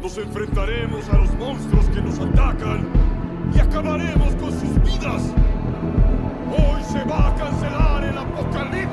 Nos enfrentaremos a los monstruos que nos atacan y acabaremos con sus vidas. Hoy se va a cancelar el apocalipsis.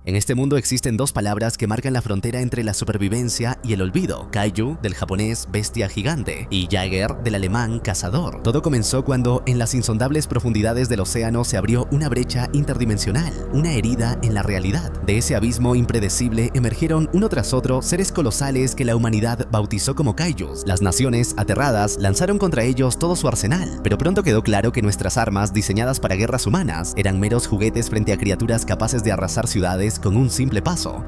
En este mundo existen dos palabras que marcan la frontera entre la supervivencia y el olvido: Kaiju, del japonés bestia gigante, y Jäger, del alemán cazador. Todo comenzó cuando en las insondables profundidades del océano se abrió una brecha interdimensional, una herida en la realidad. De ese abismo impredecible emergieron uno tras otro seres colosales que la humanidad bautizó como Kaijus. Las naciones, aterradas, lanzaron contra ellos todo su arsenal, pero pronto quedó claro que nuestras armas, diseñadas para guerras humanas, eran meros juguetes frente a criaturas capaces de arrasar ciudades con un simple paso.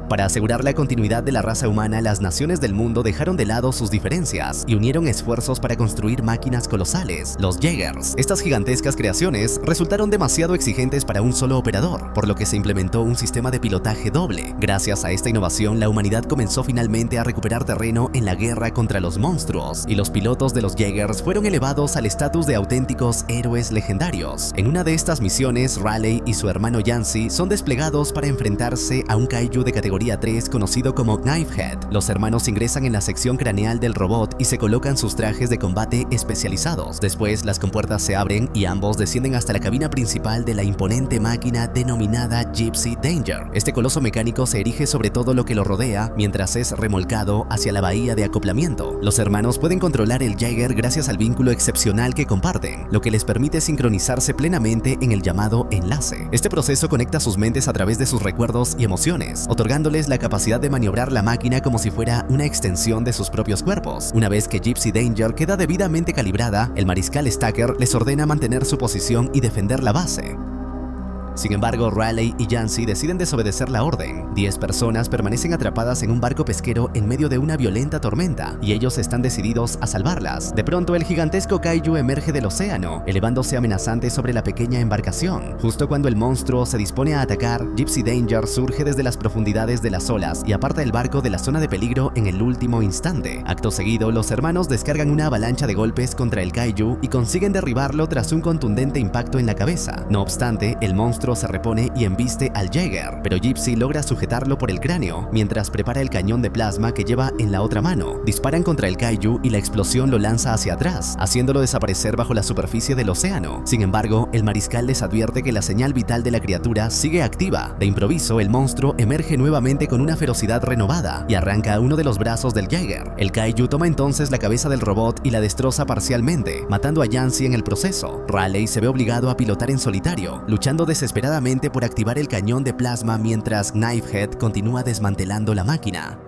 Para asegurar la continuidad de la raza humana, las naciones del mundo dejaron de lado sus diferencias y unieron esfuerzos para construir máquinas colosales, los Jägers. Estas gigantescas creaciones resultaron demasiado exigentes para un solo operador, por lo que se implementó un sistema de pilotaje doble. Gracias a esta innovación, la humanidad comenzó finalmente a recuperar terreno en la guerra contra los monstruos, y los pilotos de los Jägers fueron elevados al estatus de auténticos héroes legendarios. En una de estas misiones, Raleigh y su hermano Yancy son desplegados para enfrentarse a un Kaiju de categoría 3 conocido como Knifehead. Los hermanos ingresan en la sección craneal del robot y se colocan sus trajes de combate especializados. Después, las compuertas se abren y ambos descienden hasta la cabina principal de la imponente máquina denominada Gypsy Danger. Este coloso mecánico se erige sobre todo lo que lo rodea mientras es remolcado hacia la bahía de acoplamiento. Los hermanos pueden controlar el Jäger gracias al vínculo excepcional que comparten, lo que les permite sincronizarse plenamente en el llamado enlace. Este proceso conecta sus mentes a través de sus recuerdos y emociones, otorgándoles la capacidad de maniobrar la máquina como si fuera una extensión de sus propios cuerpos. Una vez que Gypsy Danger queda debidamente calibrada, el mariscal Stacker les ordena mantener su posición y defender la base. Sin embargo, Raleigh y Yancy deciden desobedecer la orden. 10 personas permanecen atrapadas en un barco pesquero en medio de una violenta tormenta, y ellos están decididos a salvarlas. De pronto, el gigantesco Kaiju emerge del océano, elevándose amenazante sobre la pequeña embarcación. Justo cuando el monstruo se dispone a atacar, Gypsy Danger surge desde las profundidades de las olas y aparta el barco de la zona de peligro en el último instante. Acto seguido, los hermanos descargan una avalancha de golpes contra el Kaiju y consiguen derribarlo tras un contundente impacto en la cabeza. No obstante, el monstruo se repone y embiste al Jäger, pero Gypsy logra sujetarlo por el cráneo mientras prepara el cañón de plasma que lleva en la otra mano. Disparan contra el Kaiju y la explosión lo lanza hacia atrás, haciéndolo desaparecer bajo la superficie del océano. Sin embargo, el mariscal les advierte que la señal vital de la criatura sigue activa. De improviso, el monstruo emerge nuevamente con una ferocidad renovada y arranca uno de los brazos del Jäger. El Kaiju toma entonces la cabeza del robot y la destroza parcialmente, matando a Yancy en el proceso. Raleigh se ve obligado a pilotar en solitario, luchando desesperadamente por activar el cañón de plasma mientras Knifehead continúa desmantelando la máquina.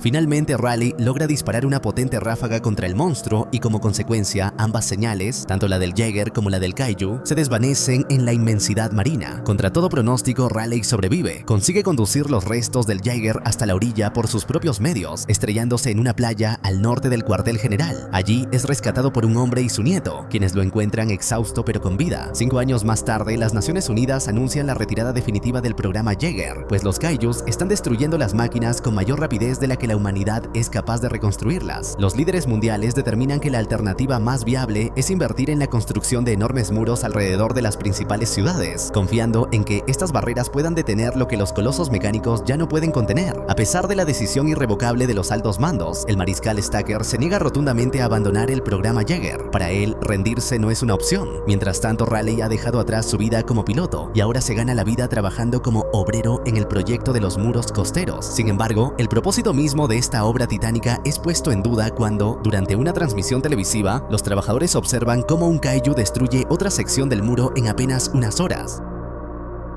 Finalmente, Raleigh logra disparar una potente ráfaga contra el monstruo y como consecuencia, ambas señales, tanto la del Jäger como la del Kaiju, se desvanecen en la inmensidad marina. Contra todo pronóstico, Raleigh sobrevive. Consigue conducir los restos del Jäger hasta la orilla por sus propios medios, estrellándose en una playa al norte del cuartel general. Allí es rescatado por un hombre y su nieto, quienes lo encuentran exhausto pero con vida. 5 años más tarde, las Naciones Unidas anuncian la retirada definitiva del programa Jäger, pues los Kaijus están destruyendo las máquinas con mayor rapidez de la que la humanidad es capaz de reconstruirlas. Los líderes mundiales determinan que la alternativa más viable es invertir en la construcción de enormes muros alrededor de las principales ciudades, confiando en que estas barreras puedan detener lo que los colosos mecánicos ya no pueden contener. A pesar de la decisión irrevocable de los altos mandos, el mariscal Stacker se niega rotundamente a abandonar el programa Jäger. Para él, rendirse no es una opción. Mientras tanto, Raleigh ha dejado atrás su vida como piloto y ahora se gana la vida trabajando como obrero en el proyecto de los muros costeros. Sin embargo, el propósito mismo de esta obra titánica es puesto en duda cuando, durante una transmisión televisiva, los trabajadores observan cómo un Kaiju destruye otra sección del muro en apenas unas horas.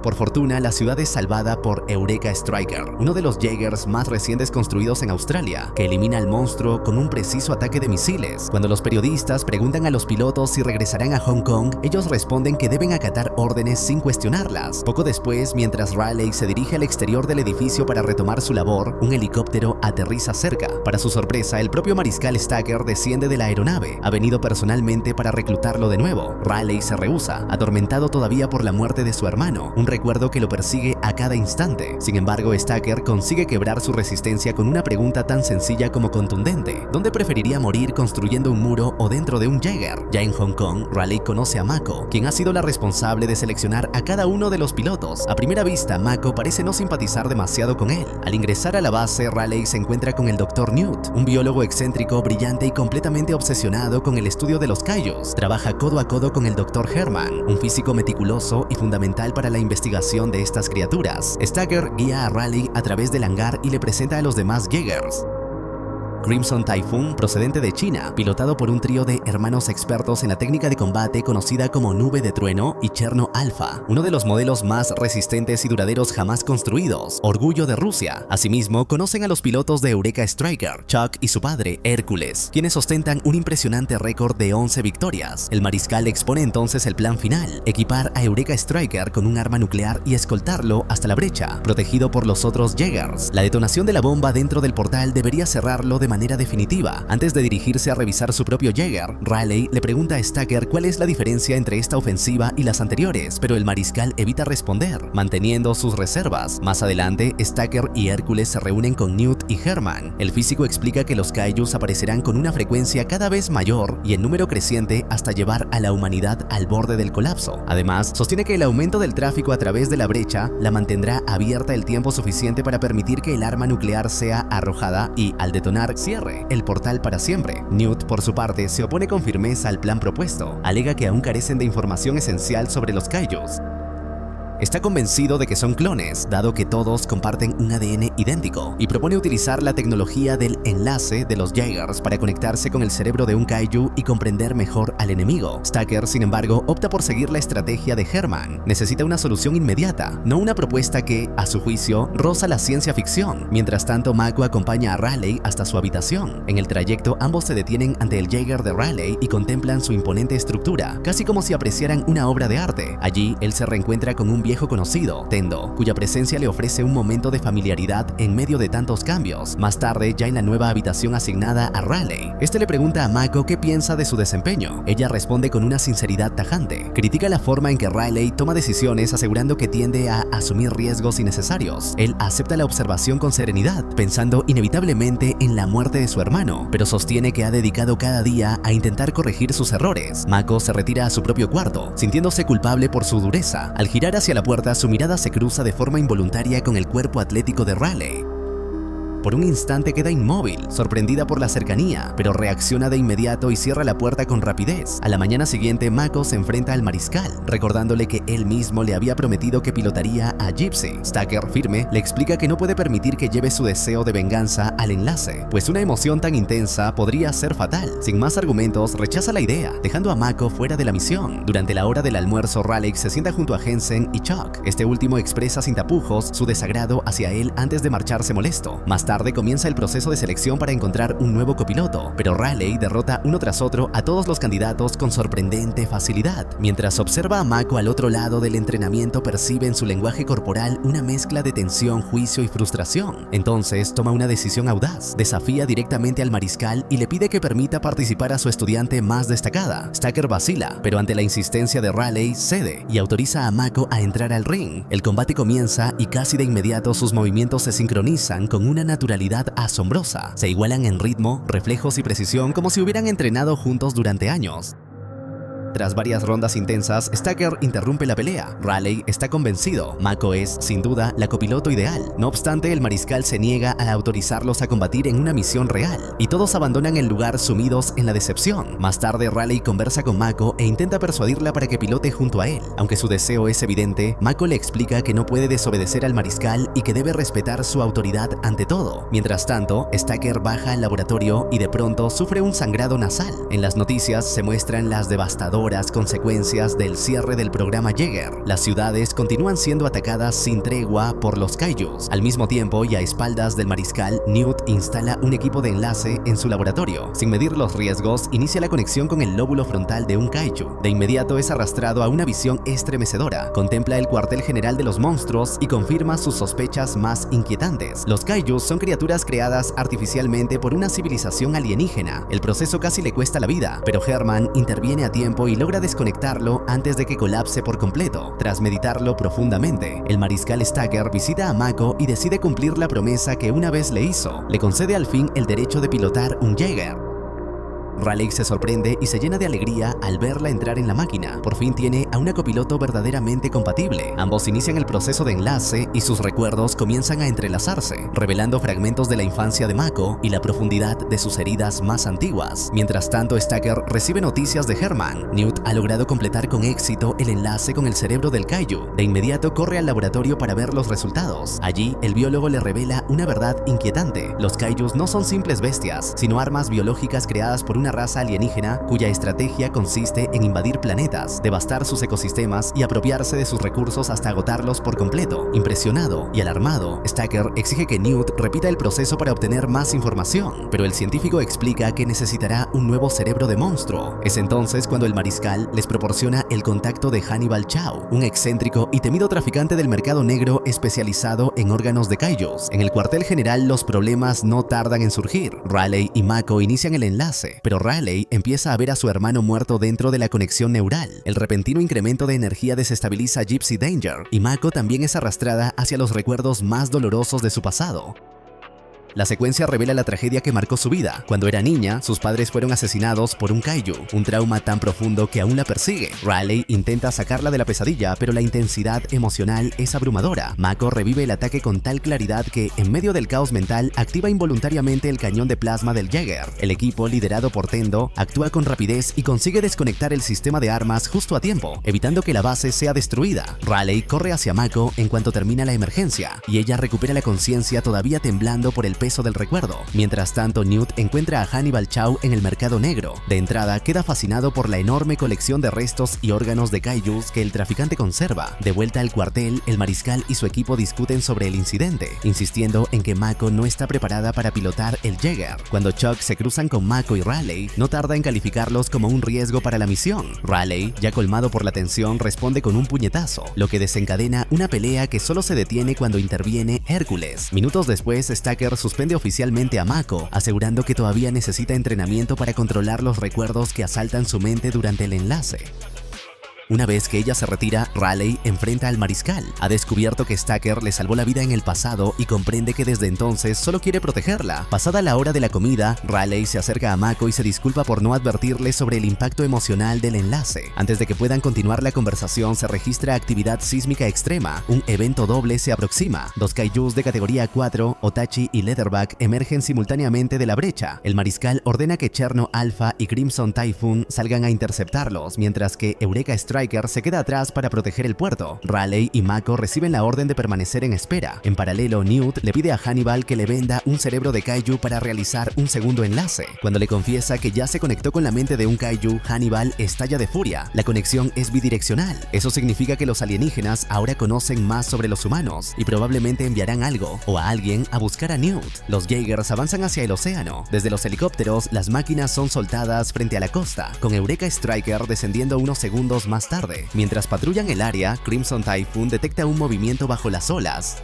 Por fortuna, la ciudad es salvada por Eureka Striker, uno de los Jägers más recientes construidos en Australia, que elimina al monstruo con un preciso ataque de misiles. Cuando los periodistas preguntan a los pilotos si regresarán a Hong Kong, ellos responden que deben acatar órdenes sin cuestionarlas. Poco después, mientras Raleigh se dirige al exterior del edificio para retomar su labor, un helicóptero aterriza cerca. Para su sorpresa, el propio mariscal Stacker desciende de la aeronave. Ha venido personalmente para reclutarlo de nuevo. Raleigh se rehúsa, atormentado todavía por la muerte de su hermano. Un un recuerdo que lo persigue a cada instante. Sin embargo, Stacker consigue quebrar su resistencia con una pregunta tan sencilla como contundente: ¿dónde preferiría morir, construyendo un muro o dentro de un Jaeger? Ya en Hong Kong, Raleigh conoce a Mako, quien ha sido la responsable de seleccionar a cada uno de los pilotos. A primera vista, Mako parece no simpatizar demasiado con él. Al ingresar a la base, Raleigh se encuentra con el Dr. Newt, un biólogo excéntrico, brillante y completamente obsesionado con el estudio de los kaijus. Trabaja codo a codo con el Dr. Herman, un físico meticuloso y fundamental para la investigación de estas criaturas. Stacker guía a Raleigh a través del hangar y le presenta a los demás Jaegers. Crimson Typhoon, procedente de China, pilotado por un trío de hermanos expertos en la técnica de combate conocida como Nube de Trueno y Cherno Alpha, uno de los modelos más resistentes y duraderos jamás construidos, orgullo de Rusia. Asimismo, conocen a los pilotos de Eureka Striker, Chuck y su padre, Hércules, quienes ostentan un impresionante récord de 11 victorias. El mariscal expone entonces el plan final: equipar a Eureka Striker con un arma nuclear y escoltarlo hasta la brecha, protegido por los otros Jaegers. La detonación de la bomba dentro del portal debería cerrarlo de manera definitiva. Antes de dirigirse a revisar su propio Jaeger, Raleigh le pregunta a Stacker cuál es la diferencia entre esta ofensiva y las anteriores, pero el mariscal evita responder, manteniendo sus reservas. Más adelante, Stacker y Hércules se reúnen con Newt y Herman. El físico explica que los kaijus aparecerán con una frecuencia cada vez mayor y en número creciente hasta llevar a la humanidad al borde del colapso. Además, sostiene que el aumento del tráfico a través de la brecha la mantendrá abierta el tiempo suficiente para permitir que el arma nuclear sea arrojada y, al detonar, cierre el portal para siempre. Newt, por su parte, se opone con firmeza al plan propuesto. Alega que aún carecen de información esencial sobre los kaijus. Está convencido de que son clones, dado que todos comparten un ADN idéntico, y propone utilizar la tecnología del enlace de los Jaegers para conectarse con el cerebro de un kaiju y comprender mejor al enemigo. Stacker, sin embargo, opta por seguir la estrategia de Herman. Necesita una solución inmediata, no una propuesta que, a su juicio, roza la ciencia ficción. Mientras tanto, Mako acompaña a Raleigh hasta su habitación. En el trayecto, ambos se detienen ante el Jaeger de Raleigh y contemplan su imponente estructura, casi como si apreciaran una obra de arte. Allí, él se reencuentra con un viejo conocido, Tendo, cuya presencia le ofrece un momento de familiaridad en medio de tantos cambios. Más tarde, ya en la nueva habitación asignada a Raleigh, este le pregunta a Mako qué piensa de su desempeño. Ella responde con una sinceridad tajante. Critica la forma en que Raleigh toma decisiones, asegurando que tiende a asumir riesgos innecesarios. Él acepta la observación con serenidad, pensando inevitablemente en la muerte de su hermano, pero sostiene que ha dedicado cada día a intentar corregir sus errores. Mako se retira a su propio cuarto, sintiéndose culpable por su dureza. Al girar hacia la puerta, su mirada se cruza de forma involuntaria con el cuerpo atlético de Raleigh. Por un instante queda inmóvil, sorprendida por la cercanía, pero reacciona de inmediato y cierra la puerta con rapidez. A la mañana siguiente, Mako se enfrenta al mariscal, recordándole que él mismo le había prometido que pilotaría a Gypsy. Stacker, firme, le explica que no puede permitir que lleve su deseo de venganza al enlace, pues una emoción tan intensa podría ser fatal. Sin más argumentos, rechaza la idea, dejando a Mako fuera de la misión. Durante la hora del almuerzo, Raleigh se sienta junto a Jensen y Chuck. Este último expresa sin tapujos su desagrado hacia él antes de marcharse molesto. Más tarde comienza el proceso de selección para encontrar un nuevo copiloto, pero Raleigh derrota uno tras otro a todos los candidatos con sorprendente facilidad. Mientras observa a Mako al otro lado del entrenamiento, percibe en su lenguaje corporal una mezcla de tensión, juicio y frustración. Entonces toma una decisión audaz, desafía directamente al mariscal y le pide que permita participar a su estudiante más destacada. Stacker vacila, pero ante la insistencia de Raleigh cede y autoriza a Mako a entrar al ring. El combate comienza y casi de inmediato sus movimientos se sincronizan con una naturalidad asombrosa. Se igualan en ritmo, reflejos y precisión como si hubieran entrenado juntos durante años. Tras varias rondas intensas, Stacker interrumpe la pelea. Raleigh está convencido. Mako es, sin duda, la copiloto ideal. No obstante, el mariscal se niega a autorizarlos a combatir en una misión real, y todos abandonan el lugar sumidos en la decepción. Más tarde, Raleigh conversa con Mako e intenta persuadirla para que pilote junto a él. Aunque su deseo es evidente, Mako le explica que no puede desobedecer al mariscal y que debe respetar su autoridad ante todo. Mientras tanto, Stacker baja al laboratorio y de pronto sufre un sangrado nasal. En las noticias se muestran las devastadoras consecuencias del cierre del programa Jaeger. Las ciudades continúan siendo atacadas sin tregua por los kaijus. Al mismo tiempo y a espaldas del mariscal, Newt instala un equipo de enlace en su laboratorio. Sin medir los riesgos, inicia la conexión con el lóbulo frontal de un kaiju. De inmediato es arrastrado a una visión estremecedora. Contempla el cuartel general de los monstruos y confirma sus sospechas más inquietantes. Los kaijus son criaturas creadas artificialmente por una civilización alienígena. El proceso casi le cuesta la vida, pero Herman interviene a tiempo y logra desconectarlo antes de que colapse por completo. Tras meditarlo profundamente, el mariscal Stacker visita a Mako y decide cumplir la promesa que una vez le hizo. Le concede al fin el derecho de pilotar un Jaeger. Raleigh se sorprende y se llena de alegría al verla entrar en la máquina. Por fin tiene a una copiloto verdaderamente compatible. Ambos inician el proceso de enlace y sus recuerdos comienzan a entrelazarse, revelando fragmentos de la infancia de Mako y la profundidad de sus heridas más antiguas. Mientras tanto, Stacker recibe noticias de Herman. Newt ha logrado completar con éxito el enlace con el cerebro del Kaiju. De inmediato corre al laboratorio para ver los resultados. Allí, el biólogo le revela una verdad inquietante. Los Kaijus no son simples bestias, sino armas biológicas creadas por una raza alienígena cuya estrategia consiste en invadir planetas, devastar sus ecosistemas y apropiarse de sus recursos hasta agotarlos por completo. Impresionado y alarmado, Stacker exige que Newt repita el proceso para obtener más información, pero el científico explica que necesitará un nuevo cerebro de monstruo. Es entonces cuando el mariscal les proporciona el contacto de Hannibal Chow, un excéntrico y temido traficante del mercado negro especializado en órganos de kaijus. En el cuartel general los problemas no tardan en surgir. Raleigh y Mako inician el enlace, pero Raleigh empieza a ver a su hermano muerto dentro de la conexión neural. El repentino incremento de energía desestabiliza a Gypsy Danger y Mako también es arrastrada hacia los recuerdos más dolorosos de su pasado. La secuencia revela la tragedia que marcó su vida. Cuando era niña, sus padres fueron asesinados por un kaiju, un trauma tan profundo que aún la persigue. Raleigh intenta sacarla de la pesadilla, pero la intensidad emocional es abrumadora. Mako revive el ataque con tal claridad que, en medio del caos mental, activa involuntariamente el cañón de plasma del Jaeger. El equipo, liderado por Tendo, actúa con rapidez y consigue desconectar el sistema de armas justo a tiempo, evitando que la base sea destruida. Raleigh corre hacia Mako en cuanto termina la emergencia, y ella recupera la conciencia todavía temblando por el peso del recuerdo. Mientras tanto, Newt encuentra a Hannibal Chow en el mercado negro. De entrada, queda fascinado por la enorme colección de restos y órganos de kaijus que el traficante conserva. De vuelta al cuartel, el mariscal y su equipo discuten sobre el incidente, insistiendo en que Mako no está preparada para pilotar el Jaeger. Cuando Chuck se cruzan con Mako y Raleigh, no tarda en calificarlos como un riesgo para la misión. Raleigh, ya colmado por la tensión, responde con un puñetazo, lo que desencadena una pelea que solo se detiene cuando interviene Hércules. Minutos después, Stacker suspende oficialmente a Mako, asegurando que todavía necesita entrenamiento para controlar los recuerdos que asaltan su mente durante el enlace. Una vez que ella se retira, Raleigh enfrenta al mariscal. Ha descubierto que Stacker le salvó la vida en el pasado y comprende que desde entonces solo quiere protegerla. Pasada la hora de la comida, Raleigh se acerca a Mako y se disculpa por no advertirle sobre el impacto emocional del enlace. Antes de que puedan continuar la conversación, se registra actividad sísmica extrema. Un evento doble se aproxima. Dos kaijus de categoría 4, Otachi y Leatherback, emergen simultáneamente de la brecha. El mariscal ordena que Cherno Alpha y Crimson Typhoon salgan a interceptarlos, mientras que Eureka Striker se queda atrás para proteger el puerto. Raleigh y Mako reciben la orden de permanecer en espera. En paralelo, Newt le pide a Hannibal que le venda un cerebro de kaiju para realizar un segundo enlace. Cuando le confiesa que ya se conectó con la mente de un kaiju, Hannibal estalla de furia. La conexión es bidireccional. Eso significa que los alienígenas ahora conocen más sobre los humanos y probablemente enviarán algo o a alguien a buscar a Newt. Los Jaegers avanzan hacia el océano. Desde los helicópteros, las máquinas son soltadas frente a la costa, con Eureka Striker descendiendo unos segundos más tarde. Mientras patrullan el área, Crimson Typhoon detecta un movimiento bajo las olas.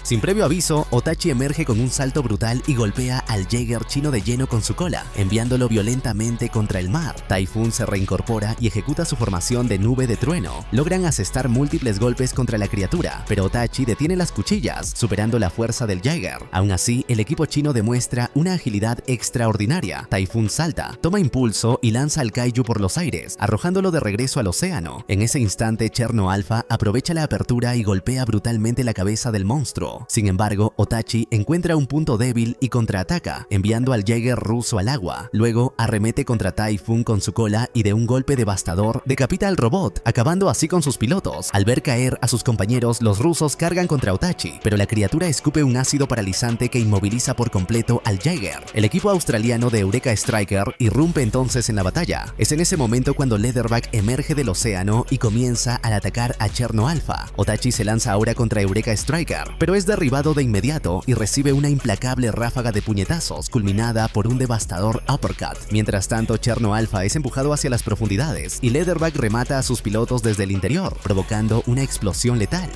Sin previo aviso, Otachi emerge con un salto brutal y golpea al Jaeger chino de lleno con su cola, enviándolo violentamente contra el mar. Typhoon se reincorpora y ejecuta su formación de nube de trueno. Logran asestar múltiples golpes contra la criatura, pero Otachi detiene las cuchillas, superando la fuerza del Jaeger. Aún así, el equipo chino demuestra una agilidad extraordinaria. Typhoon salta, toma impulso y lanza al kaiju por los aires, arrojándolo de regreso al océano. En ese instante, Cherno Alpha aprovecha la apertura y golpea brutalmente la cabeza del monstruo. Sin embargo, Otachi encuentra un punto débil y contraataca, enviando al Jaeger ruso al agua. Luego, arremete contra Typhoon con su cola y de un golpe devastador, decapita al robot, acabando así con sus pilotos. Al ver caer a sus compañeros, los rusos cargan contra Otachi, pero la criatura escupe un ácido paralizante que inmoviliza por completo al Jaeger. El equipo australiano de Eureka Striker irrumpe entonces en la batalla. Es en ese momento cuando Leatherback emerge del océano y comienza al atacar a Cherno Alpha. Otachi se lanza ahora contra Eureka Striker, pero es derribado de inmediato y recibe una implacable ráfaga de puñetazos, culminada por un devastador uppercut. Mientras tanto, Cherno Alpha es empujado hacia las profundidades y Leatherback remata a sus pilotos desde el interior, provocando una explosión letal.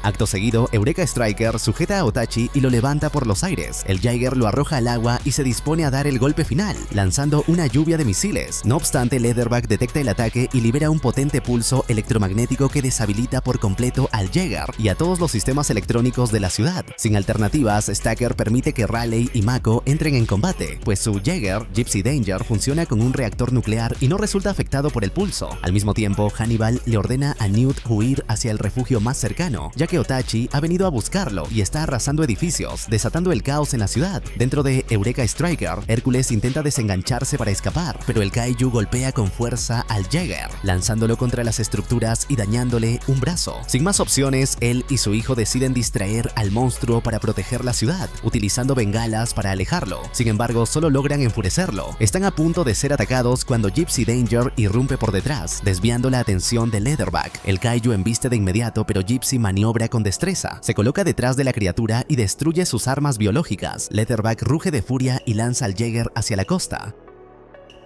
Acto seguido, Eureka Striker sujeta a Otachi y lo levanta por los aires. El Jaeger lo arroja al agua y se dispone a dar el golpe final, lanzando una lluvia de misiles. No obstante, Leatherback detecta el ataque y libera un potente pulso electromagnético que deshabilita por completo al Jaeger y a todos los sistemas electrónicos de la ciudad. Sin alternativas, Stacker permite que Raleigh y Mako entren en combate, pues su Jaeger, Gypsy Danger, funciona con un reactor nuclear y no resulta afectado por el pulso. Al mismo tiempo, Hannibal le ordena a Newt huir hacia el refugio más cercano, ya que Otachi ha venido a buscarlo y está arrasando edificios, desatando el caos en la ciudad. Dentro de Eureka Striker, Hércules intenta desengancharse para escapar, pero el Kaiju golpea con fuerza al Jaeger, lanzándolo contra las estructuras y dañándole un brazo. Sin más opciones, él y su hijo deciden distraer al monstruo para proteger la ciudad, utilizando bengalas para alejarlo. Sin embargo, solo logran enfurecerlo. Están a punto de ser atacados cuando Gypsy Danger irrumpe por detrás, desviando la atención de Leatherback. El Kaiju embiste de inmediato, pero Gypsy maniobra con destreza. Se coloca detrás de la criatura y destruye sus armas biológicas. Leatherback ruge de furia y lanza al Jaeger hacia la costa.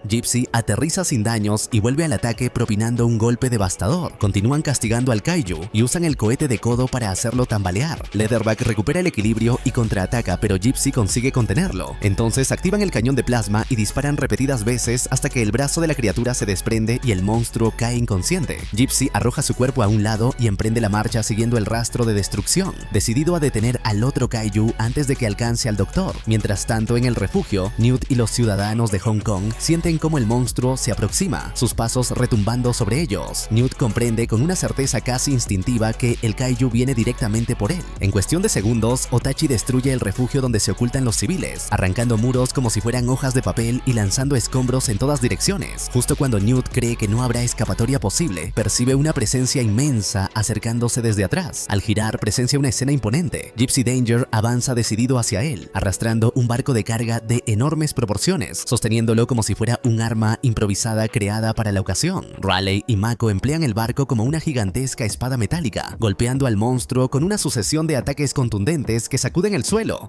Gypsy aterriza sin daños y vuelve al ataque propinando un golpe devastador. Continúan castigando al Kaiju y usan el cohete de codo para hacerlo tambalear. Leatherback recupera el equilibrio y contraataca, pero Gypsy consigue contenerlo. Entonces activan el cañón de plasma y disparan repetidas veces hasta que el brazo de la criatura se desprende y el monstruo cae inconsciente. Gypsy arroja su cuerpo a un lado y emprende la marcha siguiendo el rastro de destrucción, decidido a detener al otro Kaiju antes de que alcance al doctor. Mientras tanto, en el refugio, Newt y los ciudadanos de Hong Kong sienten cómo el monstruo se aproxima, sus pasos retumbando sobre ellos. Newt comprende con una certeza casi instintiva que el Kaiju viene directamente por él. En cuestión de segundos, Otachi destruye el refugio donde se ocultan los civiles, arrancando muros como si fueran hojas de papel y lanzando escombros en todas direcciones. Justo cuando Newt cree que no habrá escapatoria posible, percibe una presencia inmensa acercándose desde atrás. Al girar, presencia una escena imponente. Gypsy Danger avanza decidido hacia él, arrastrando un barco de carga de enormes proporciones, sosteniéndolo como si fuera un arma improvisada creada para la ocasión. Raleigh y Mako emplean el barco como una gigantesca espada metálica, golpeando al monstruo con una sucesión de ataques contundentes que sacuden el suelo.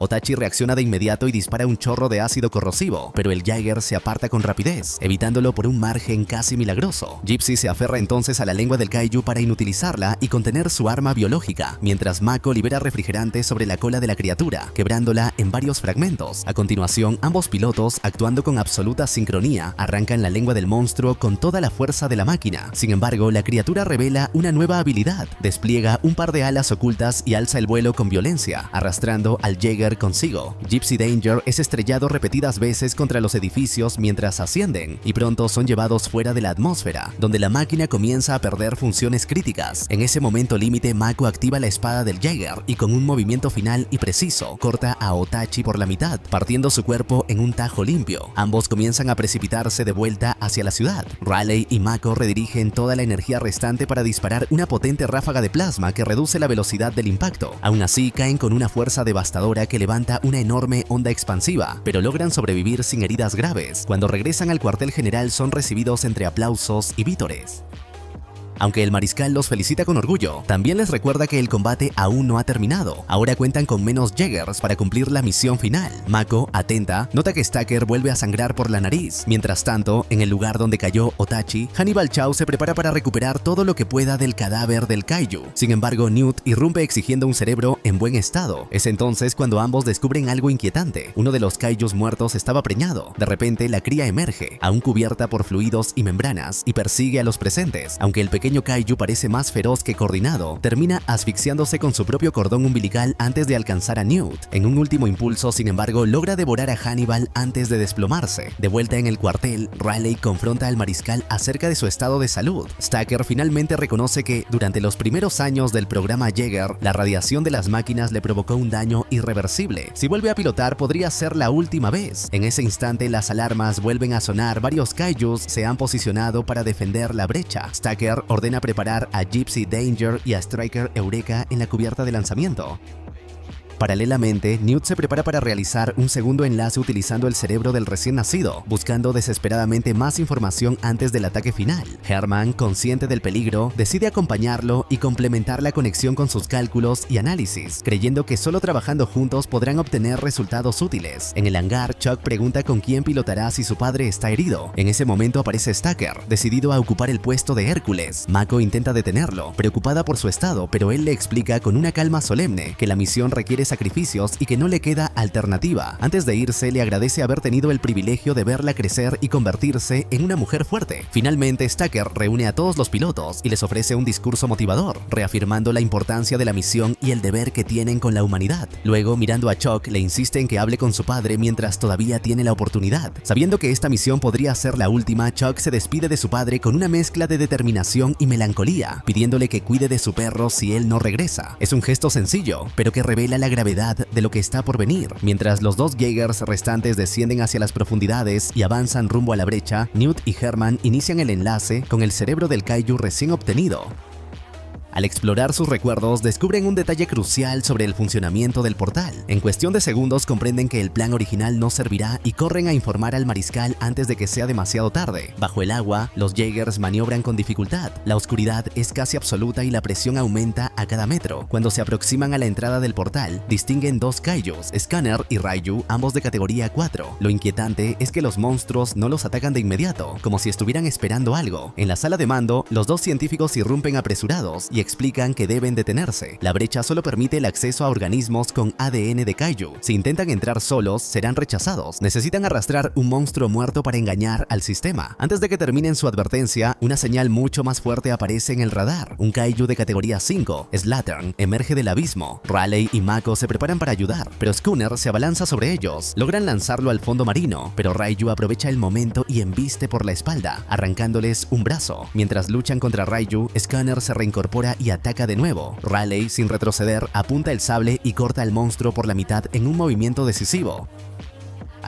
Otachi reacciona de inmediato y dispara un chorro de ácido corrosivo, pero el Jaeger se aparta con rapidez, evitándolo por un margen casi milagroso. Gypsy se aferra entonces a la lengua del Kaiju para inutilizarla y contener su arma biológica, mientras Mako libera refrigerante sobre la cola de la criatura, quebrándola en varios fragmentos. A continuación, ambos pilotos, actuando con absoluta sincronía, arrancan la lengua del monstruo con toda la fuerza de la máquina. Sin embargo, la criatura revela una nueva habilidad, despliega un par de alas ocultas y alza el vuelo con violencia, arrastrando al Jaeger consigo. Gypsy Danger es estrellado repetidas veces contra los edificios mientras ascienden y pronto son llevados fuera de la atmósfera, donde la máquina comienza a perder funciones críticas. En ese momento límite, Mako activa la espada del Jaeger y con un movimiento final y preciso corta a Otachi por la mitad, partiendo su cuerpo en un tajo limpio. Ambos comienzan a precipitarse de vuelta hacia la ciudad. Raleigh y Mako redirigen toda la energía restante para disparar una potente ráfaga de plasma que reduce la velocidad del impacto. Aún así, caen con una fuerza devastadora que levanta una enorme onda expansiva, pero logran sobrevivir sin heridas graves. Cuando regresan al cuartel general son recibidos entre aplausos y vítores. Aunque el mariscal los felicita con orgullo, también les recuerda que el combate aún no ha terminado. Ahora cuentan con menos Jaegers para cumplir la misión final. Mako, atenta, nota que Stacker vuelve a sangrar por la nariz. Mientras tanto, en el lugar donde cayó Otachi, Hannibal Chao se prepara para recuperar todo lo que pueda del cadáver del Kaiju. Sin embargo, Newt irrumpe exigiendo un cerebro en buen estado. Es entonces cuando ambos descubren algo inquietante. Uno de los Kaijus muertos estaba preñado. De repente, la cría emerge, aún cubierta por fluidos y membranas, y persigue a los presentes. Aunque el pequeño Kaiju parece más feroz que coordinado, termina asfixiándose con su propio cordón umbilical antes de alcanzar a Newt. En un último impulso, sin embargo, logra devorar a Hannibal antes de desplomarse. De vuelta en el cuartel, Raleigh confronta al mariscal acerca de su estado de salud. Stacker finalmente reconoce que, durante los primeros años del programa Jaeger, la radiación de las máquinas le provocó un daño irreversible. Si vuelve a pilotar, podría ser la última vez. En ese instante, las alarmas vuelven a sonar. Varios Kaijus se han posicionado para defender la brecha. Stacker ordena preparar a Gypsy Danger y a Striker Eureka en la cubierta de lanzamiento. Paralelamente, Newt se prepara para realizar un segundo enlace utilizando el cerebro del recién nacido, buscando desesperadamente más información antes del ataque final. Herman, consciente del peligro, decide acompañarlo y complementar la conexión con sus cálculos y análisis, creyendo que solo trabajando juntos podrán obtener resultados útiles. En el hangar, Chuck pregunta con quién pilotará si su padre está herido. En ese momento aparece Stacker, decidido a ocupar el puesto de Hércules. Mako intenta detenerlo, preocupada por su estado, pero él le explica con una calma solemne que la misión requiere sacrificios y que no le queda alternativa. Antes de irse, le agradece haber tenido el privilegio de verla crecer y convertirse en una mujer fuerte. Finalmente, Stacker reúne a todos los pilotos y les ofrece un discurso motivador, reafirmando la importancia de la misión y el deber que tienen con la humanidad. Luego, mirando a Chuck, le insiste en que hable con su padre mientras todavía tiene la oportunidad. Sabiendo que esta misión podría ser la última, Chuck se despide de su padre con una mezcla de determinación y melancolía, pidiéndole que cuide de su perro si él no regresa. Es un gesto sencillo, pero que revela la gravedad de lo que está por venir. Mientras los dos Jaegers restantes descienden hacia las profundidades y avanzan rumbo a la brecha, Newt y Herman inician el enlace con el cerebro del kaiju recién obtenido. Al explorar sus recuerdos, descubren un detalle crucial sobre el funcionamiento del portal. En cuestión de segundos comprenden que el plan original no servirá y corren a informar al mariscal antes de que sea demasiado tarde. Bajo el agua, los Jaegers maniobran con dificultad. La oscuridad es casi absoluta y la presión aumenta a cada metro. Cuando se aproximan a la entrada del portal, distinguen dos kaijus, Scanner y Raiju, ambos de categoría 4. Lo inquietante es que los monstruos no los atacan de inmediato, como si estuvieran esperando algo. En la sala de mando, los dos científicos irrumpen apresurados y explican que deben detenerse. La brecha solo permite el acceso a organismos con ADN de kaiju. Si intentan entrar solos, serán rechazados. Necesitan arrastrar un monstruo muerto para engañar al sistema. Antes de que terminen su advertencia, una señal mucho más fuerte aparece en el radar. Un kaiju de categoría 5, Slattern, emerge del abismo. Raleigh y Mako se preparan para ayudar, pero Schooner se abalanza sobre ellos. Logran lanzarlo al fondo marino, pero Raiju aprovecha el momento y embiste por la espalda, arrancándoles un brazo. Mientras luchan contra Raiju, Scanner se reincorpora y ataca de nuevo. Raleigh, sin retroceder, apunta el sable y corta al monstruo por la mitad en un movimiento decisivo.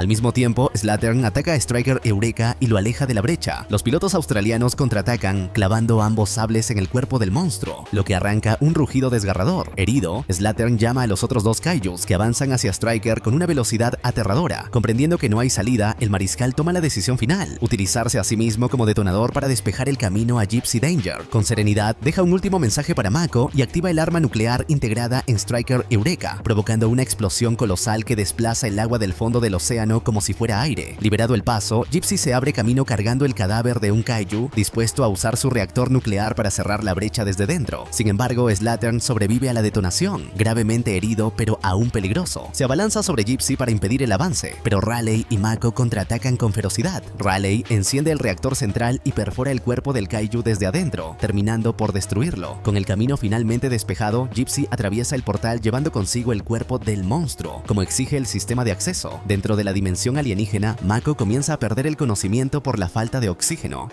Al mismo tiempo, Slattern ataca a Striker Eureka y lo aleja de la brecha. Los pilotos australianos contraatacan, clavando ambos sables en el cuerpo del monstruo, lo que arranca un rugido desgarrador. Herido, Slattern llama a los otros dos kaijus, que avanzan hacia Striker con una velocidad aterradora. Comprendiendo que no hay salida, el mariscal toma la decisión final, utilizarse a sí mismo como detonador para despejar el camino a Gypsy Danger. Con serenidad, deja un último mensaje para Mako y activa el arma nuclear integrada en Striker Eureka, provocando una explosión colosal que desplaza el agua del fondo del océano como si fuera aire. Liberado el paso, Gypsy se abre camino cargando el cadáver de un kaiju, dispuesto a usar su reactor nuclear para cerrar la brecha desde dentro. Sin embargo, Slattern sobrevive a la detonación, gravemente herido pero aún peligroso. Se abalanza sobre Gypsy para impedir el avance, pero Raleigh y Mako contraatacan con ferocidad. Raleigh enciende el reactor central y perfora el cuerpo del kaiju desde adentro, terminando por destruirlo. Con el camino finalmente despejado, Gypsy atraviesa el portal llevando consigo el cuerpo del monstruo, como exige el sistema de acceso. Dentro de la dimensión alienígena, Mako comienza a perder el conocimiento por la falta de oxígeno.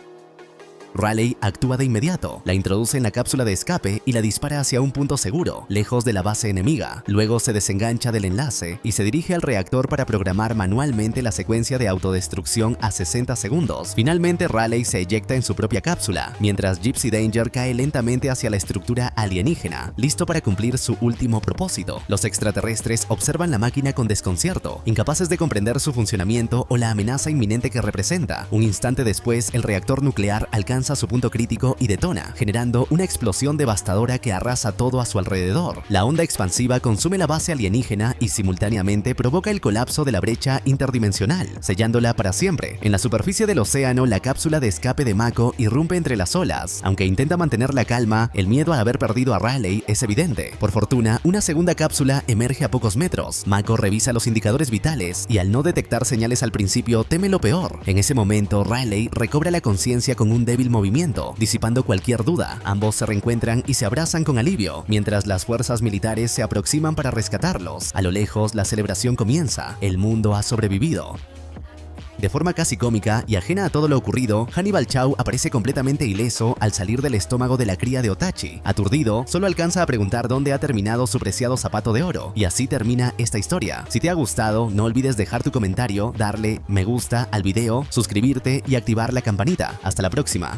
Raleigh actúa de inmediato, la introduce en la cápsula de escape y la dispara hacia un punto seguro, lejos de la base enemiga. Luego se desengancha del enlace y se dirige al reactor para programar manualmente la secuencia de autodestrucción a 60 segundos. Finalmente, Raleigh se eyecta en su propia cápsula, mientras Gypsy Danger cae lentamente hacia la estructura alienígena, listo para cumplir su último propósito. Los extraterrestres observan la máquina con desconcierto, incapaces de comprender su funcionamiento o la amenaza inminente que representa. Un instante después, el reactor nuclear alcanza su punto crítico y detona, generando una explosión devastadora que arrasa todo a su alrededor. La onda expansiva consume la base alienígena y simultáneamente provoca el colapso de la brecha interdimensional, sellándola para siempre. En la superficie del océano, la cápsula de escape de Mako irrumpe entre las olas. Aunque intenta mantener la calma, el miedo a haber perdido a Raleigh es evidente. Por fortuna, una segunda cápsula emerge a pocos metros. Mako revisa los indicadores vitales y al no detectar señales al principio, teme lo peor. En ese momento, Raleigh recobra la conciencia con un débil movimiento, disipando cualquier duda. Ambos se reencuentran y se abrazan con alivio, mientras las fuerzas militares se aproximan para rescatarlos. A lo lejos, la celebración comienza. El mundo ha sobrevivido. De forma casi cómica y ajena a todo lo ocurrido, Hannibal Chau aparece completamente ileso al salir del estómago de la cría de Otachi. Aturdido, solo alcanza a preguntar dónde ha terminado su preciado zapato de oro. Y así termina esta historia. Si te ha gustado, no olvides dejar tu comentario, darle me gusta al video, suscribirte y activar la campanita. Hasta la próxima.